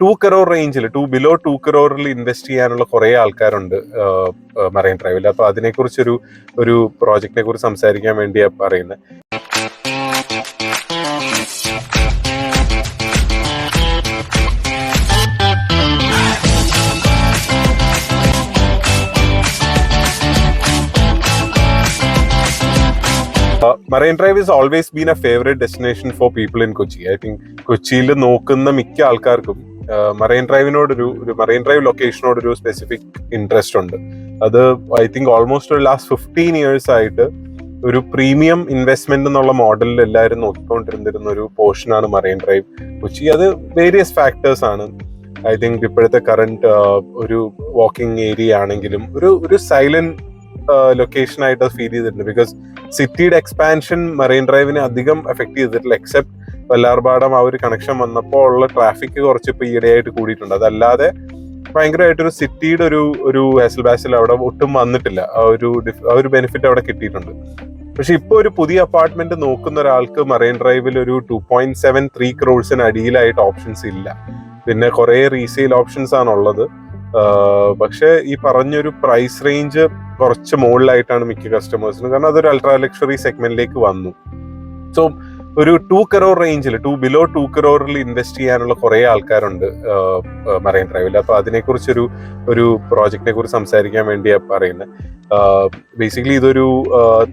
2 crore റേഞ്ചിൽ below 2 crore invest ചെയ്യാനുള്ള കുറെ ആൾക്കാരുണ്ട് മറൈൻ ഡ്രൈവിൽ. അപ്പൊ അതിനെക്കുറിച്ചൊരു ഒരു പ്രോജക്റ്റിനെ കുറിച്ച് സംസാരിക്കാൻ വേണ്ടിയാ പറയുന്നത്. Marine drive is always been a favourite destination for people in Kochi. I think കൊച്ചിയിൽ നോക്കുന്ന മിക്ക ആൾക്കാർക്കും മറൈൻ ഡ്രൈവിനോടൊരു മറൈൻ ഡ്രൈവ് ലൊക്കേഷനോടൊരു സ്പെസിഫിക് ഇൻട്രസ്റ്റ് ഉണ്ട്. അത് ഐ തിങ്ക് ഓൾമോസ്റ്റ് ഒരു ലാസ്റ്റ് 15 years ആയിട്ട് ഒരു പ്രീമിയം ഇൻവെസ്റ്റ്മെന്റ് എന്നുള്ള മോഡലിൽ എല്ലാവരും നോക്കിക്കൊണ്ടിരുന്നിരുന്ന ഒരു പോർഷനാണ് മറൈൻ ഡ്രൈവ് കൊച്ചി. അത് വേരിയസ് ഫാക്ടേഴ്സ് ആണ്. ഐ തിങ്ക് ഇപ്പോഴത്തെ കറന്റ് ഒരു വാക്കിംഗ് ഏരിയ ആണെങ്കിലും ഒരു സൈലന്റ് ലൊക്കേഷൻ ആയിട്ട് ഫീൽ ചെയ്തിട്ടുണ്ട്. ബിക്കോസ് സിറ്റിയുടെ എക്സ്പാൻഷൻ മറൈൻ ഡ്രൈവിനെ അധികം എഫക്ട് ചെയ്തിട്ടില്ല. എക്സെപ്റ്റ് വല്ലാർപാടം ആ ഒരു കണക്ഷൻ വന്നപ്പോൾ ഉള്ള ട്രാഫിക് കുറച്ച് ഇപ്പൊ ഈയിടെയായിട്ട് കൂടിയിട്ടുണ്ട്. അതല്ലാതെ ഭയങ്കരമായിട്ടൊരു സിറ്റിയുടെ ഒരു ഹെസൽ ബാസിൽ അവിടെ ഒട്ടും വന്നിട്ടില്ല. ആ ഒരു ബെനിഫിറ്റ് അവിടെ കിട്ടിയിട്ടുണ്ട്. പക്ഷെ ഇപ്പൊ ഒരു പുതിയ അപ്പാർട്ട്മെന്റ് നോക്കുന്ന ഒരാൾക്ക് മറൈൻ ഡ്രൈവിൽ ഒരു 2.73 crores അടിയിലായിട്ട് ഓപ്ഷൻസ് ഇല്ല. പിന്നെ കുറെ റീസെയിൽ ഓപ്ഷൻസ് ആണ് ഉള്ളത്. പക്ഷെ ഈ പറഞ്ഞൊരു പ്രൈസ് റേഞ്ച് കുറച്ച് മുകളിലായിട്ടാണ് മിക്ക കസ്റ്റമേഴ്സിനും, കാരണം അതൊരു അൾട്രാ ലക്ഷറി സെഗ്മെന്റിലേക്ക് വന്നു. സോ ഒരു 2 crore റേഞ്ചിൽ ബിലോ 2 crore ഇൻവെസ്റ്റ് ചെയ്യാനുള്ള കുറെ ആൾക്കാരുണ്ട് മറൈൻ ഡ്രൈവിൽ. അപ്പൊ അതിനെക്കുറിച്ചൊരു പ്രോജക്റ്റിനെ കുറിച്ച് സംസാരിക്കാൻ വേണ്ടിയാ പറയുന്നത്. ബേസിക്കലി ഇതൊരു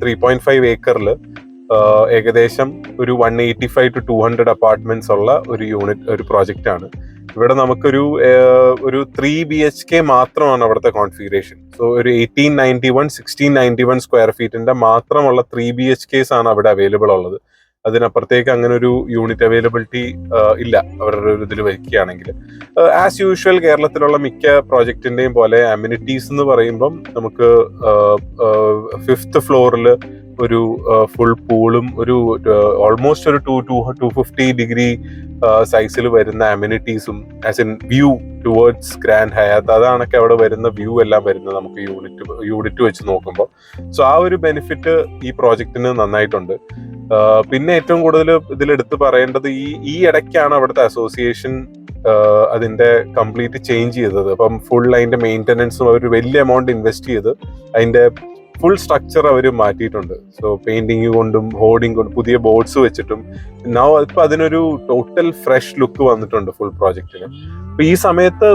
3.5 acre ഏകദേശം ഒരു 185 to 200 അപ്പാർട്ട്മെന്റ്സ് ഉള്ള ഒരു പ്രോജക്റ്റ് ആണ്. ഇവിടെ നമുക്കൊരു 3 BHK മാത്രമാണ് അവിടുത്തെ കോൺഫിഗറേഷൻ. സോ ഒരു 1691 സ്ക്വയർ ഫീറ്റിന്റെ മാത്രമുള്ള 3 BHKs ആണ് അവിടെ അവൈലബിൾ ഉള്ളത്. അതിനപ്പുറത്തേക്ക് അങ്ങനെ ഒരു യൂണിറ്റ് അവൈലബിലിറ്റി ഇല്ല അവരുടെ ഇതിൽ വയ്ക്കുകയാണെങ്കിൽ. ആസ് യൂഷ്വൽ കേരളത്തിലുള്ള മിക്ക പ്രോജക്റ്റിന്റെയും പോലെ അമ്യൂണിറ്റീസ് എന്ന് പറയുമ്പം നമുക്ക് 5th ഫ്ലോറിൽ ഒരു ഫുൾ പൂളും ഒരു ഓൾമോസ്റ്റ് ഒരു 250 ഡിഗ്രി സൈസിൽ വരുന്ന അമ്യൂണിറ്റീസും as in view towards grand Hyatt, അതാണൊക്കെ അവിടെ വരുന്ന വ്യൂ എല്ലാം വരുന്നത് നമുക്ക് യൂണിറ്റ് വെച്ച് നോക്കുമ്പോൾ. സോ ആ ഒരു ബെനിഫിറ്റ് ഈ പ്രോജക്റ്റിന് നന്നായിട്ടുണ്ട്. പിന്നെ ഏറ്റവും കൂടുതൽ ഇതിലെടുത്ത് പറയേണ്ടത് ഈ ഇടയ്ക്കാണ് അവിടുത്തെ അസോസിയേഷൻ അതിന്റെ കംപ്ലീറ്റ് ചേഞ്ച് ചെയ്തത്. അപ്പം ഫുൾ അതിന്റെ മെയിൻ്റനൻസും അവർ വലിയ എമൗണ്ട് ഇൻവെസ്റ്റ് ചെയ്ത് അതിന്റെ ഫുൾ സ്ട്രക്ചർ അവർ മാറ്റിയിട്ടുണ്ട്. സോ പെയിന്റിങ് കൊണ്ടും ഹോർഡിങ് കൊണ്ടും പുതിയ ബോർഡ്സ് വെച്ചിട്ടും ഇപ്പൊ അതിനൊരു ടോട്ടൽ ഫ്രഷ് ലുക്ക് വന്നിട്ടുണ്ട് ഫുൾ പ്രോജക്റ്റിന്. അപ്പൊ ഈ സമയത്ത്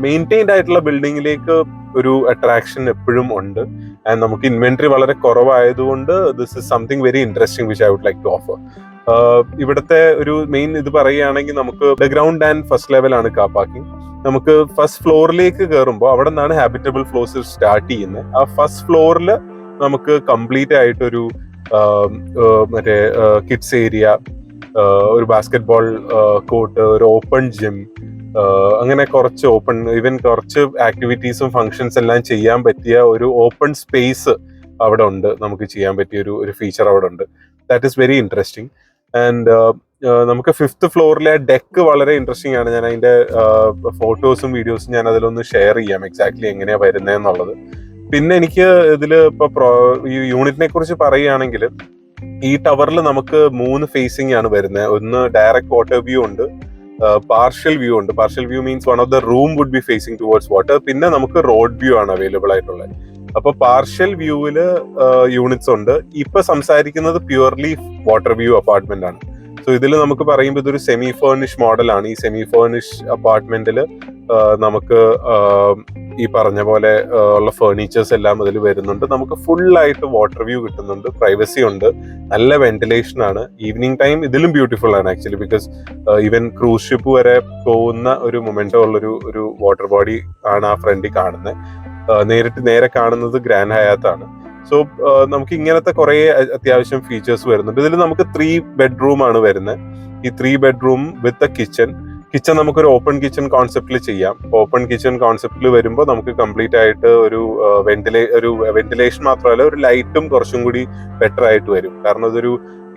മെയിൻറ്റെയിൻഡ് ആയിട്ടുള്ള ബിൽഡിങ്ങിലേക്ക് ഒരു അട്രാക്ഷൻ എപ്പോഴും ഉണ്ട്. ആൻഡ് നമുക്ക് ഇൻവെന്ററി വളരെ കുറവായതുകൊണ്ട് this is something very interesting which I would like to offer. ഇവിടുത്തെ ഒരു മെയിൻ ഇത് പറയുകയാണെങ്കിൽ നമുക്ക് ഗ്രൗണ്ട് ആൻഡ് ഫസ്റ്റ് ലെവൽ ആണ് കാർ പാർക്കിംഗ്. നമുക്ക് ഫസ്റ്റ് ഫ്ലോറിലേക്ക് കയറുമ്പോൾ അവിടെ നിന്നാണ് ഹാബിറ്റബിൾ ഫ്ലോർസ് സ്റ്റാർട്ട് ചെയ്യുന്നത്. ആ ഫസ്റ്റ് ഫ്ലോറിൽ നമുക്ക് കംപ്ലീറ്റ് ആയിട്ടൊരു മറ്റേ കിഡ്സ് ഏരിയ, ഒരു ബാസ്കറ്റ് ബോൾ കോർട്ട്, ഒരു ഓപ്പൺ ജിം, അങ്ങനെ കുറച്ച് കുറച്ച് ആക്ടിവിറ്റീസും ഫങ്ഷൻസ് എല്ലാം ചെയ്യാൻ പറ്റിയ ഒരു ഓപ്പൺ സ്പേസ് അവിടെ ഉണ്ട്. നമുക്ക് ചെയ്യാൻ പറ്റിയ ഒരു ഫീച്ചർ അവിടെ ഉണ്ട്. That is very interesting. And നമുക്ക് 5th ഫ്ലോറിലെ ഡെക്ക് വളരെ ഇൻട്രസ്റ്റിംഗ് ആണ്. ഞാൻ അതിന്റെ ഫോട്ടോസും വീഡിയോസും ഞാൻ അതിലൊന്ന് ഷെയർ ചെയ്യാം എക്സാക്ട്ലി എങ്ങനെയാ വരുന്നതെന്നുള്ളത്. പിന്നെ എനിക്ക് ഇതിൽ ഇപ്പൊ ഈ യൂണിറ്റിനെ കുറിച്ച് പറയുകയാണെങ്കിൽ ഈ ടവറിൽ നമുക്ക് 3 ഫേസിംഗ് ആണ് വരുന്നത്. ഒന്ന് ഡയറക്റ്റ് വാട്ടർ വ്യൂ ഉണ്ട്, പാർഷ്യൽ വ്യൂ ഉണ്ട്. Partial view means one of the room would be facing towards water. പിന്നെ നമുക്ക് റോഡ് വ്യൂ ആണ് അവൈലബിൾ ആയിട്ടുള്ളത്. അപ്പൊ പാർഷ്യൽ വ്യൂവില് യൂണിറ്റ്സ് ഉണ്ട്. ഇപ്പൊ സംസാരിക്കുന്നത് പ്യുവർലി വാട്ടർ വ്യൂ അപ്പാർട്ട്മെന്റ് ആണ്. സോ ഇതിൽ നമുക്ക് പറയുമ്പോൾ ഇതൊരു സെമി ഫേർണിഷ് മോഡലാണ്. ഈ സെമി ഫേർണിഷ് അപ്പാർട്ട്മെന്റിൽ നമുക്ക് ഈ പറഞ്ഞ പോലെ ഉള്ള ഫേർണിച്ചേഴ്സ് എല്ലാം അതിൽ വരുന്നുണ്ട്. നമുക്ക് ഫുൾ ആയിട്ട് വാട്ടർ വ്യൂ കിട്ടുന്നുണ്ട്, പ്രൈവസി ഉണ്ട്, നല്ല വെന്റിലേഷൻ ആണ്. ഈവനിങ് ടൈം ഇതിലും ബ്യൂട്ടിഫുൾ ആണ് actually. Because even cruise ship വരെ പോകുന്ന ഒരു മൊമെന്റോ ഉള്ളൊരു വാട്ടർ ബോഡി ആണ് ആ ഫ്രണ്ടിൽ കാണുന്നത്. നേരെ കാണുന്നത് ഗ്രാൻഡ് ഹയാത്ത് ആണ്. സോ നമുക്ക് ഇങ്ങനത്തെ കുറെ അത്യാവശ്യം ഫീച്ചേഴ്സ് വരുന്നുണ്ട്. ഇതിൽ നമുക്ക് 3 bedroom ആണ് വരുന്നത്. ഈ 3 bedroom വിത്ത് കിച്ചൺ നമുക്കൊരു ഓപ്പൺ കിച്ചൺ കോൺസെപ്റ്റിൽ ചെയ്യാം. ഓപ്പൺ കിച്ചൺ കോൺസെപ്റ്റിൽ വരുമ്പോൾ നമുക്ക് കംപ്ലീറ്റ് ആയിട്ട് ഒരു വെന്റിലേഷൻ മാത്രമല്ല ഒരു ലൈറ്റും കുറച്ചും കൂടി ബെറ്റർ ആയിട്ട് വരും. കാരണം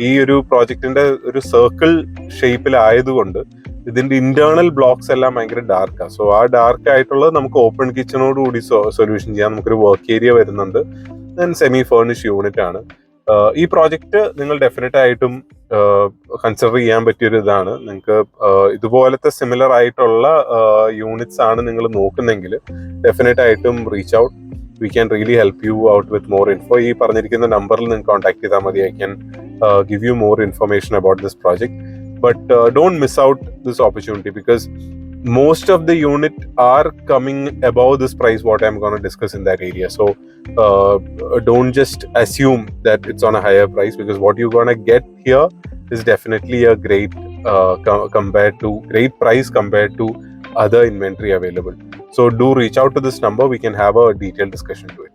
ഈ ഒരു പ്രോജക്റ്റിന്റെ ഒരു സർക്കിൾ ഷേപ്പിലായതുകൊണ്ട് ഇതിന്റെ ഇന്റേണൽ ബ്ലോക്സ് എല്ലാം ഭയങ്കര ഡാർക്കാണ്. സോ ആ ഡാർക്ക് ആയിട്ടുള്ളത് നമുക്ക് ഓപ്പൺ കിച്ചണോട് കൂടി സൊല്യൂഷൻ ചെയ്യാം. നമുക്കൊരു വർക്ക് ഏരിയ വരുന്നുണ്ട്. സെമി ഫേർണിഷ് യൂണിറ്റ് ആണ്. ഈ പ്രോജക്റ്റ് നിങ്ങൾ ഡെഫിനറ്റ് ആയിട്ടും കൺസിഡർ ചെയ്യാൻ പറ്റിയൊരു ഇതാണ്. നിങ്ങൾക്ക് ഇതുപോലത്തെ സിമിലർ ആയിട്ടുള്ള യൂണിറ്റ്സ് ആണ് നിങ്ങൾ നോക്കുന്നെങ്കിൽ ഡെഫിനറ്റ് ആയിട്ടും reach out. We can really help you out with more info. ഈ പറഞ്ഞിരിക്കുന്ന നമ്പറിൽ നിങ്ങൾക്ക് കോൺടാക്ട് ചെയ്താൽ മതി. I can give you more information about this project. But don't miss out this opportunity, because most of the unit are coming above this price what I'm going to discuss in that area. So don't just assume that it's on a higher price, because what you're going to get here is definitely a great great price compared to other inventory available. So do reach out to this number. We can have a detailed discussion to it.